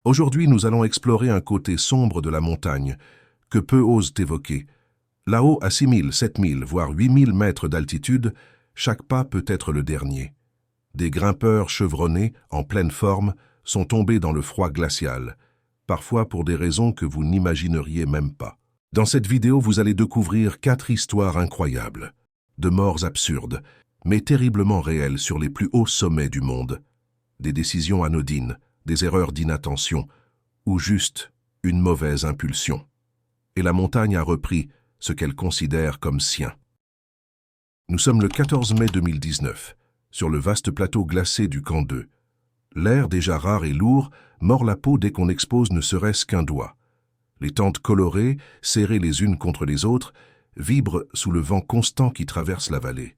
Aujourd'hui, nous allons explorer un côté sombre de la montagne que peu osent évoquer. Là-haut, à 6000, 7000, voire 8000 mètres d'altitude, chaque pas peut être le dernier. Des grimpeurs chevronnés, en pleine forme, sont tombés dans le froid glacial, parfois pour des raisons que vous n'imagineriez même pas. Dans cette vidéo, vous allez découvrir 4 histoires incroyables, de morts absurdes, mais terriblement réelles sur les plus hauts sommets du monde. Des décisions anodines, des erreurs d'inattention, ou juste une mauvaise impulsion. Et la montagne a repris ce qu'elle considère comme sien. Nous sommes le 14 mai 2019, sur le vaste plateau glacé du Camp 2. L'air déjà rare et lourd mord la peau dès qu'on expose ne serait-ce qu'un doigt. Les tentes colorées, serrées les unes contre les autres, vibrent sous le vent constant qui traverse la vallée.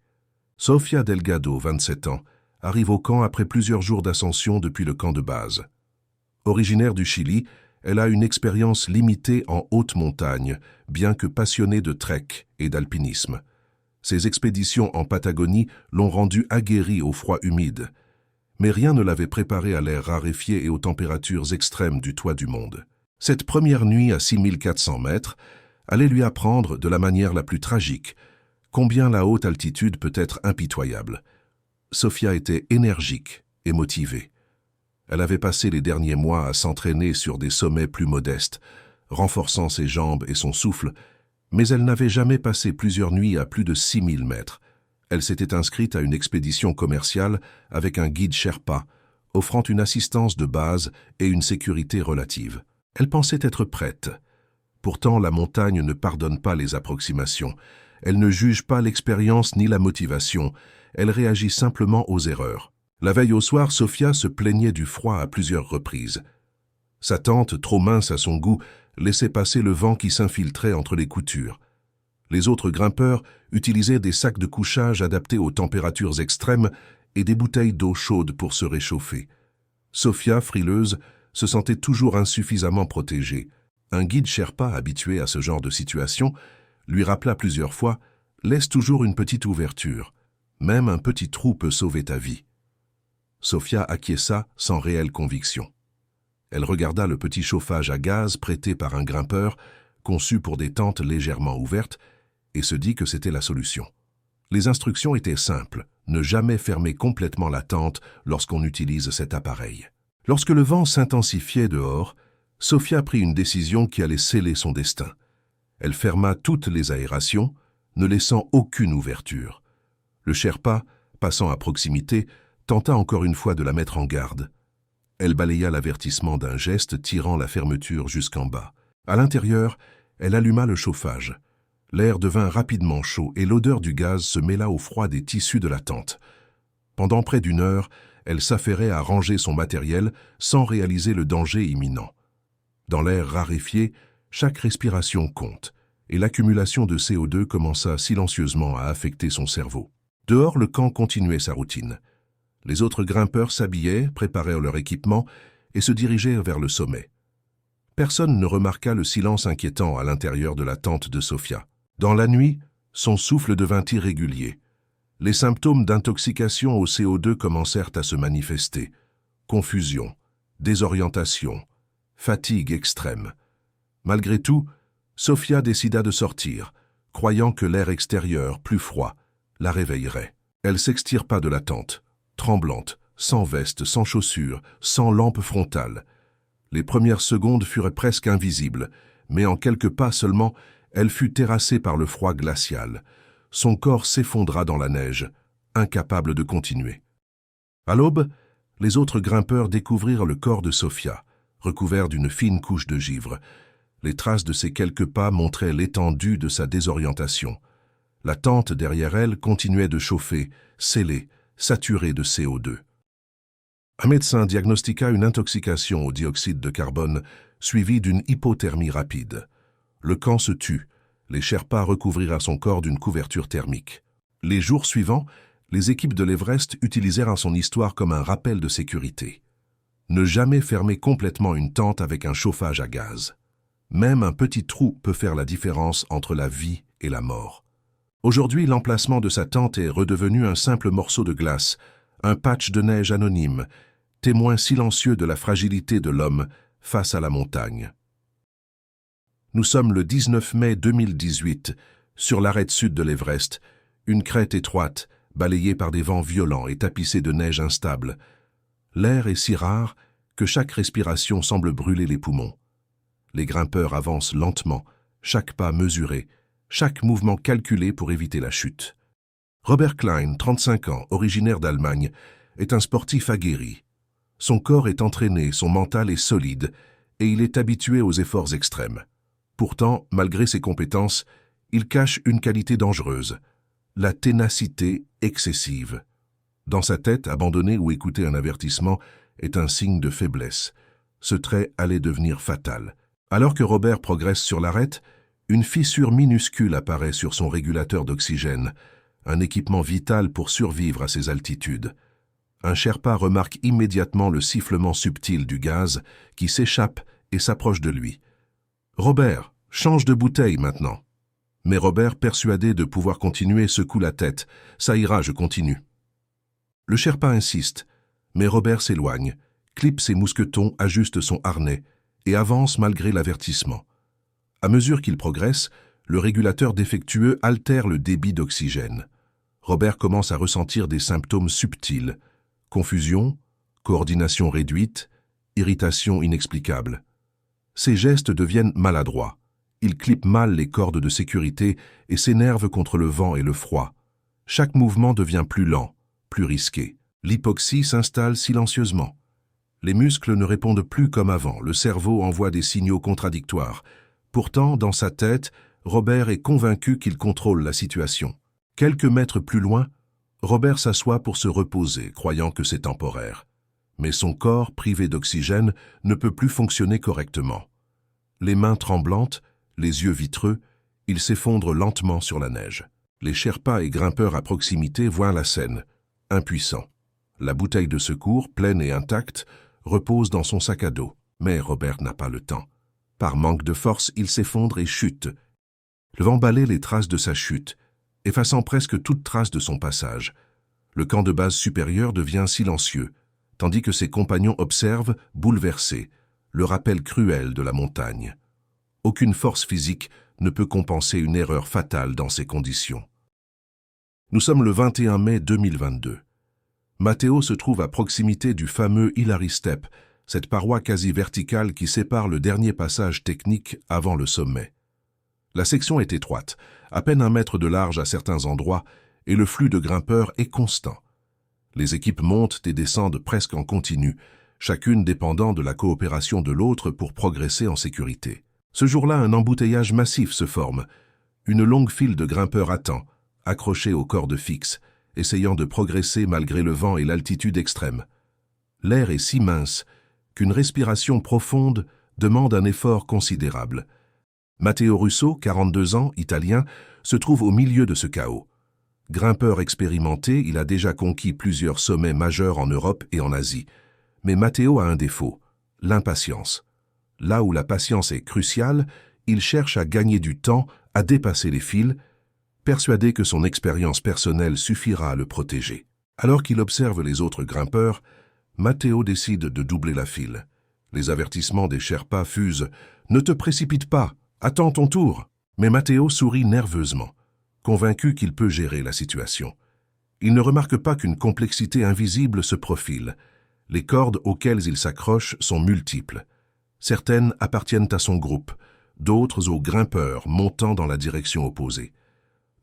Sofia Delgado, 27 ans, arrive au camp après plusieurs jours d'ascension depuis le camp de base. Originaire du Chili, elle a une expérience limitée en haute montagne, bien que passionnée de trek et d'alpinisme. Ses expéditions en Patagonie l'ont rendue aguerrie au froid humide. Mais rien ne l'avait préparée à l'air raréfié et aux températures extrêmes du toit du monde. Cette première nuit à 6400 mètres allait lui apprendre de la manière la plus tragique combien la haute altitude peut être impitoyable. Sofia était énergique et motivée. Elle avait passé les derniers mois à s'entraîner sur des sommets plus modestes, renforçant ses jambes et son souffle, mais elle n'avait jamais passé plusieurs nuits à plus de 6000 mètres. Elle s'était inscrite à une expédition commerciale avec un guide Sherpa, offrant une assistance de base et une sécurité relative. Elle pensait être prête. Pourtant, la montagne ne pardonne pas les approximations. Elle ne juge pas l'expérience ni la motivation. Elle réagit simplement aux erreurs. La veille au soir, Sofia se plaignait du froid à plusieurs reprises. Sa tente, trop mince à son goût, laissait passer le vent qui s'infiltrait entre les coutures. Les autres grimpeurs utilisaient des sacs de couchage adaptés aux températures extrêmes et des bouteilles d'eau chaude pour se réchauffer. Sofia, frileuse, se sentait toujours insuffisamment protégée. Un guide Sherpa habitué à ce genre de situation lui rappela plusieurs fois « Laisse toujours une petite ouverture. Même un petit trou peut sauver ta vie. » Sofia acquiesça sans réelle conviction. Elle regarda le petit chauffage à gaz prêté par un grimpeur, conçu pour des tentes légèrement ouvertes, et se dit que c'était la solution. Les instructions étaient simples, ne jamais fermer complètement la tente lorsqu'on utilise cet appareil. Lorsque le vent s'intensifiait dehors, Sofia prit une décision qui allait sceller son destin. Elle ferma toutes les aérations, ne laissant aucune ouverture. Le Sherpa, passant à proximité, tenta encore une fois de la mettre en garde. Elle balaya l'avertissement d'un geste tirant la fermeture jusqu'en bas. À l'intérieur, elle alluma le chauffage. L'air devint rapidement chaud et l'odeur du gaz se mêla au froid des tissus de la tente. Pendant près d'une heure, elle s'affairait à ranger son matériel sans réaliser le danger imminent. Dans l'air raréfié, chaque respiration compte, et l'accumulation de CO2 commença silencieusement à affecter son cerveau. Dehors, le camp continuait sa routine. Les autres grimpeurs s'habillaient, préparaient leur équipement et se dirigeaient vers le sommet. Personne ne remarqua le silence inquiétant à l'intérieur de la tente de Sofia. Dans la nuit, son souffle devint irrégulier. Les symptômes d'intoxication au CO2 commencèrent à se manifester. Confusion, désorientation, fatigue extrême. Malgré tout, Sofia décida de sortir, croyant que l'air extérieur, plus froid, la réveillerait. Elle s'extirpa de la tente, tremblante, sans veste, sans chaussures, sans lampe frontale. Les premières secondes furent presque invisibles, mais en quelques pas seulement, elle fut terrassée par le froid glacial. Son corps s'effondra dans la neige, incapable de continuer. À l'aube, les autres grimpeurs découvrirent le corps de Sofia, recouvert d'une fine couche de givre. Les traces de ces quelques pas montraient l'étendue de sa désorientation. La tente derrière elle continuait de chauffer, scellée, saturée de CO2. Un médecin diagnostiqua une intoxication au dioxyde de carbone, suivie d'une hypothermie rapide. Le camp se tut. Les Sherpas recouvrirent son corps d'une couverture thermique. Les jours suivants, les équipes de l'Everest utilisèrent son histoire comme un rappel de sécurité. Ne jamais fermer complètement une tente avec un chauffage à gaz. Même un petit trou peut faire la différence entre la vie et la mort. Aujourd'hui, l'emplacement de sa tente est redevenu un simple morceau de glace, un patch de neige anonyme, témoin silencieux de la fragilité de l'homme face à la montagne. Nous sommes le 19 mai 2018, sur l'arête sud de l'Everest, une crête étroite, balayée par des vents violents et tapissée de neige instable. L'air est si rare que chaque respiration semble brûler les poumons. Les grimpeurs avancent lentement, chaque pas mesuré, chaque mouvement calculé pour éviter la chute. Robert Klein, 35 ans, originaire d'Allemagne, est un sportif aguerri. Son corps est entraîné, son mental est solide, et il est habitué aux efforts extrêmes. Pourtant, malgré ses compétences, il cache une qualité dangereuse, la ténacité excessive. Dans sa tête, abandonner ou écouter un avertissement est un signe de faiblesse. Ce trait allait devenir fatal. Alors que Robert progresse sur l'arête, une fissure minuscule apparaît sur son régulateur d'oxygène, un équipement vital pour survivre à ces altitudes. Un Sherpa remarque immédiatement le sifflement subtil du gaz qui s'échappe et s'approche de lui. « Robert, change de bouteille maintenant !» Mais Robert, persuadé de pouvoir continuer, secoue la tête. « Ça ira, je continue. » Le Sherpa insiste, mais Robert s'éloigne, clippe ses mousquetons, ajuste son harnais et avance malgré l'avertissement. À mesure qu'il progresse, le régulateur défectueux altère le débit d'oxygène. Robert commence à ressentir des symptômes subtils. Confusion, coordination réduite, irritation inexplicable. Ses gestes deviennent maladroits. Il clippe mal les cordes de sécurité et s'énerve contre le vent et le froid. Chaque mouvement devient plus lent, plus risqué. L'hypoxie s'installe silencieusement. Les muscles ne répondent plus comme avant, le cerveau envoie des signaux contradictoires. Pourtant, dans sa tête, Robert est convaincu qu'il contrôle la situation. Quelques mètres plus loin, Robert s'assoit pour se reposer, croyant que c'est temporaire. Mais son corps, privé d'oxygène, ne peut plus fonctionner correctement. Les mains tremblantes, les yeux vitreux, il s'effondre lentement sur la neige. Les Sherpas et grimpeurs à proximité voient la scène, impuissants. La bouteille de secours, pleine et intacte, repose dans son sac à dos. Mais Robert n'a pas le temps. Par manque de force, il s'effondre et chute. Le vent balaie les traces de sa chute, effaçant presque toute trace de son passage. Le camp de base supérieur devient silencieux, tandis que ses compagnons observent, bouleversés, le rappel cruel de la montagne. Aucune force physique ne peut compenser une erreur fatale dans ces conditions. Nous sommes le 21 mai 2022. Matteo se trouve à proximité du fameux Hillary Step, cette paroi quasi verticale qui sépare le dernier passage technique avant le sommet. La section est étroite, à peine 1 mètre de large à certains endroits, et le flux de grimpeurs est constant. Les équipes montent et descendent presque en continu, chacune dépendant de la coopération de l'autre pour progresser en sécurité. Ce jour-là, un embouteillage massif se forme. Une longue file de grimpeurs attend, accrochés aux cordes fixes, essayant de progresser malgré le vent et l'altitude extrême. L'air est si mince qu'une respiration profonde demande un effort considérable. Matteo Russo, 42 ans, italien, se trouve au milieu de ce chaos. Grimpeur expérimenté, il a déjà conquis plusieurs sommets majeurs en Europe et en Asie. Mais Matteo a un défaut, l'impatience. Là où la patience est cruciale, il cherche à gagner du temps, à dépasser les fils, persuadé que son expérience personnelle suffira à le protéger. Alors qu'il observe les autres grimpeurs, Matteo décide de doubler la file. Les avertissements des Sherpas fusent « Ne te précipite pas, attends ton tour !» Mais Matteo sourit nerveusement, convaincu qu'il peut gérer la situation. Il ne remarque pas qu'une complexité invisible se profile. Les cordes auxquelles il s'accroche sont multiples. Certaines appartiennent à son groupe, d'autres aux grimpeurs montant dans la direction opposée.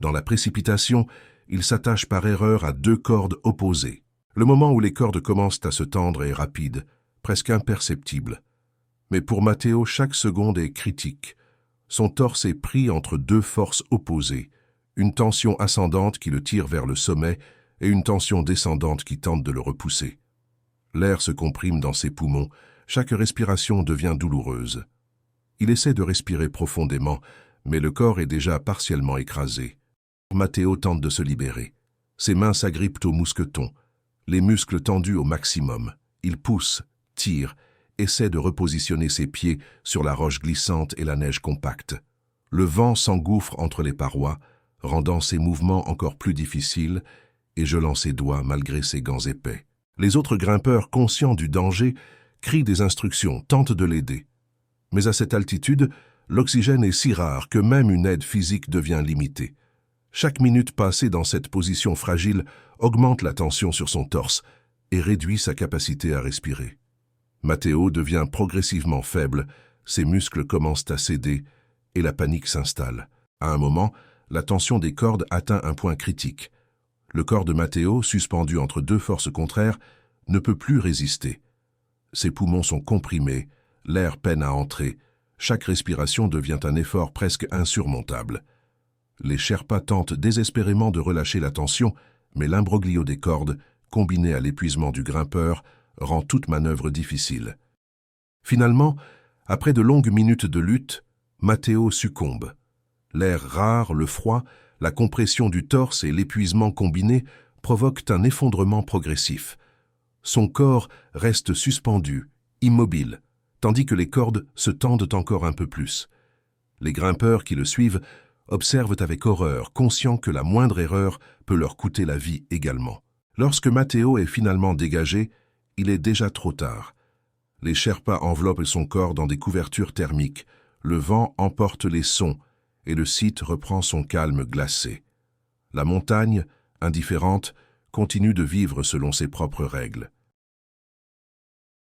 Dans la précipitation, il s'attache par erreur à 2 cordes opposées. Le moment où les cordes commencent à se tendre est rapide, presque imperceptible. Mais pour Matteo, chaque seconde est critique. Son torse est pris entre 2 forces opposées, une tension ascendante qui le tire vers le sommet et une tension descendante qui tente de le repousser. L'air se comprime dans ses poumons, chaque respiration devient douloureuse. Il essaie de respirer profondément, mais le corps est déjà partiellement écrasé. Matteo tente de se libérer. Ses mains s'agrippent aux mousquetons, les muscles tendus au maximum. Il pousse, tire, essaie de repositionner ses pieds sur la roche glissante et la neige compacte. Le vent s'engouffre entre les parois, rendant ses mouvements encore plus difficiles et gelant ses doigts malgré ses gants épais. Les autres grimpeurs, conscients du danger, crie des instructions, tente de l'aider. Mais à cette altitude, l'oxygène est si rare que même une aide physique devient limitée. Chaque minute passée dans cette position fragile augmente la tension sur son torse et réduit sa capacité à respirer. Matteo devient progressivement faible, ses muscles commencent à céder et la panique s'installe. À un moment, la tension des cordes atteint un point critique. Le corps de Matteo, suspendu entre deux forces contraires, ne peut plus résister. Ses poumons sont comprimés, l'air peine à entrer, chaque respiration devient un effort presque insurmontable. Les Sherpas tentent désespérément de relâcher la tension, mais l'imbroglio des cordes, combiné à l'épuisement du grimpeur, rend toute manœuvre difficile. Finalement, après de longues minutes de lutte, Matteo succombe. L'air rare, le froid, la compression du torse et l'épuisement combinés provoquent un effondrement progressif. Son corps reste suspendu, immobile, tandis que les cordes se tendent encore un peu plus. Les grimpeurs qui le suivent observent avec horreur, conscients que la moindre erreur peut leur coûter la vie également. Lorsque Matteo est finalement dégagé, il est déjà trop tard. Les Sherpas enveloppent son corps dans des couvertures thermiques, le vent emporte les sons et le site reprend son calme glacé. La montagne, indifférente, continue de vivre selon ses propres règles.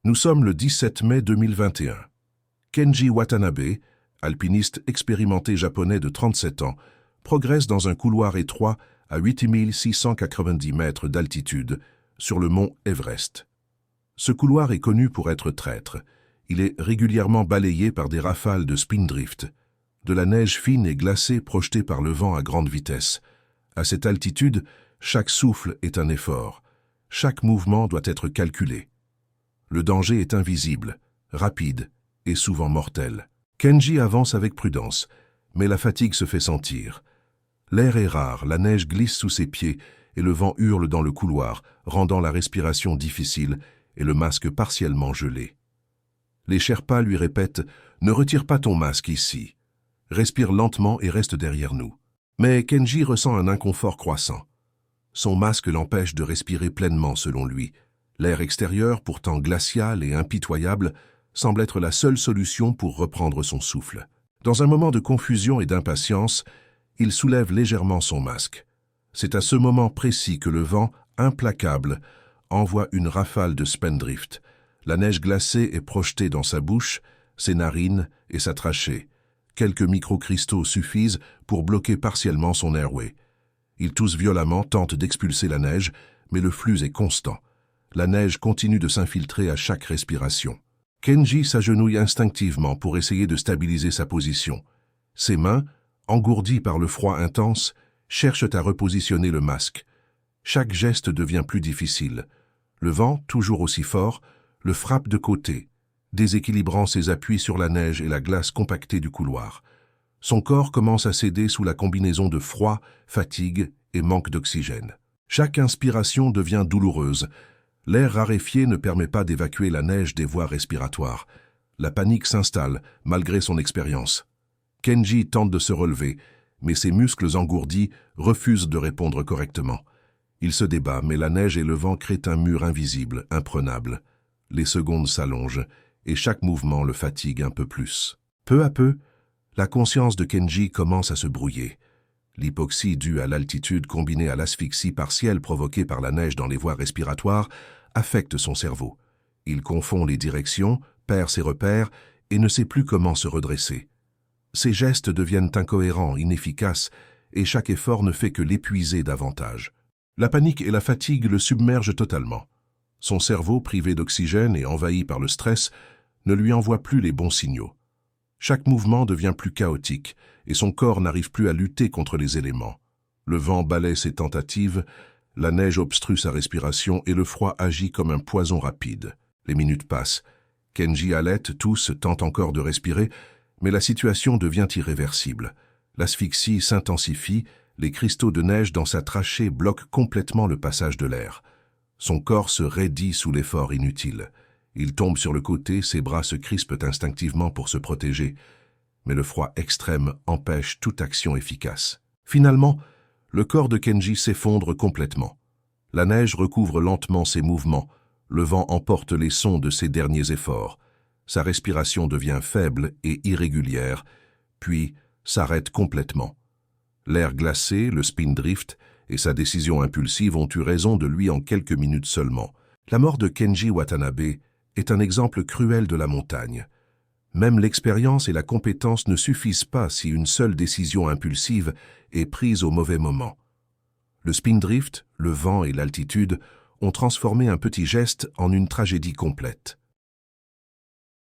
Nous sommes le 17 mai 2021. Kenji Watanabe, alpiniste expérimenté japonais de 37 ans, progresse dans un couloir étroit à 8690 mètres d'altitude sur le mont Everest. Ce couloir est connu pour être traître. Il est régulièrement balayé par des rafales de spindrift, de la neige fine et glacée projetée par le vent à grande vitesse. À cette altitude, chaque souffle est un effort. Chaque mouvement doit être calculé. Le danger est invisible, rapide et souvent mortel. Kenji avance avec prudence, mais la fatigue se fait sentir. L'air est rare, la neige glisse sous ses pieds et le vent hurle dans le couloir, rendant la respiration difficile et le masque partiellement gelé. Les Sherpas lui répètent « Ne retire pas ton masque ici. Respire lentement et reste derrière nous. » Mais Kenji ressent un inconfort croissant. Son masque l'empêche de respirer pleinement selon lui. L'air extérieur, pourtant glacial et impitoyable, semble être la seule solution pour reprendre son souffle. Dans un moment de confusion et d'impatience, il soulève légèrement son masque. C'est à ce moment précis que le vent, implacable, envoie une rafale de spindrift. La neige glacée est projetée dans sa bouche, ses narines et sa trachée. Quelques microcristaux suffisent pour bloquer partiellement son airway. Il tousse violemment, tente d'expulser la neige, mais le flux est constant. La neige continue de s'infiltrer à chaque respiration. Kenji s'agenouille instinctivement pour essayer de stabiliser sa position. Ses mains, engourdies par le froid intense, cherchent à repositionner le masque. Chaque geste devient plus difficile. Le vent, toujours aussi fort, le frappe de côté, déséquilibrant ses appuis sur la neige et la glace compactée du couloir. Son corps commence à céder sous la combinaison de froid, fatigue et manque d'oxygène. Chaque inspiration devient douloureuse. L'air raréfié ne permet pas d'évacuer la neige des voies respiratoires. La panique s'installe, malgré son expérience. Kenji tente de se relever, mais ses muscles engourdis refusent de répondre correctement. Il se débat, mais la neige et le vent créent un mur invisible, imprenable. Les secondes s'allongent, et chaque mouvement le fatigue un peu plus. Peu à peu, la conscience de Kenji commence à se brouiller. L'hypoxie due à l'altitude combinée à l'asphyxie partielle provoquée par la neige dans les voies respiratoires affecte son cerveau. Il confond les directions, perd ses repères et ne sait plus comment se redresser. Ses gestes deviennent incohérents, inefficaces, et chaque effort ne fait que l'épuiser davantage. La panique et la fatigue le submergent totalement. Son cerveau, privé d'oxygène et envahi par le stress, ne lui envoie plus les bons signaux. Chaque mouvement devient plus chaotique, et son corps n'arrive plus à lutter contre les éléments. Le vent balaie ses tentatives, la neige obstrue sa respiration et le froid agit comme un poison rapide. Les minutes passent. Kenji halète, tousse, tente encore de respirer, mais la situation devient irréversible. L'asphyxie s'intensifie, les cristaux de neige dans sa trachée bloquent complètement le passage de l'air. Son corps se raidit sous l'effort inutile. Il tombe sur le côté, ses bras se crispent instinctivement pour se protéger. Mais le froid extrême empêche toute action efficace. Finalement, le corps de Kenji s'effondre complètement. La neige recouvre lentement ses mouvements, Le vent emporte les sons de ses derniers efforts. Sa respiration devient faible et irrégulière, puis s'arrête complètement. L'air glacé, le spindrift et sa décision impulsive ont eu raison de lui en quelques minutes seulement. La mort de Kenji Watanabe est un exemple cruel de la montagne. Même l'expérience et la compétence ne suffisent pas si une seule décision impulsive est prise au mauvais moment. Le spindrift, le vent et l'altitude ont transformé un petit geste en une tragédie complète.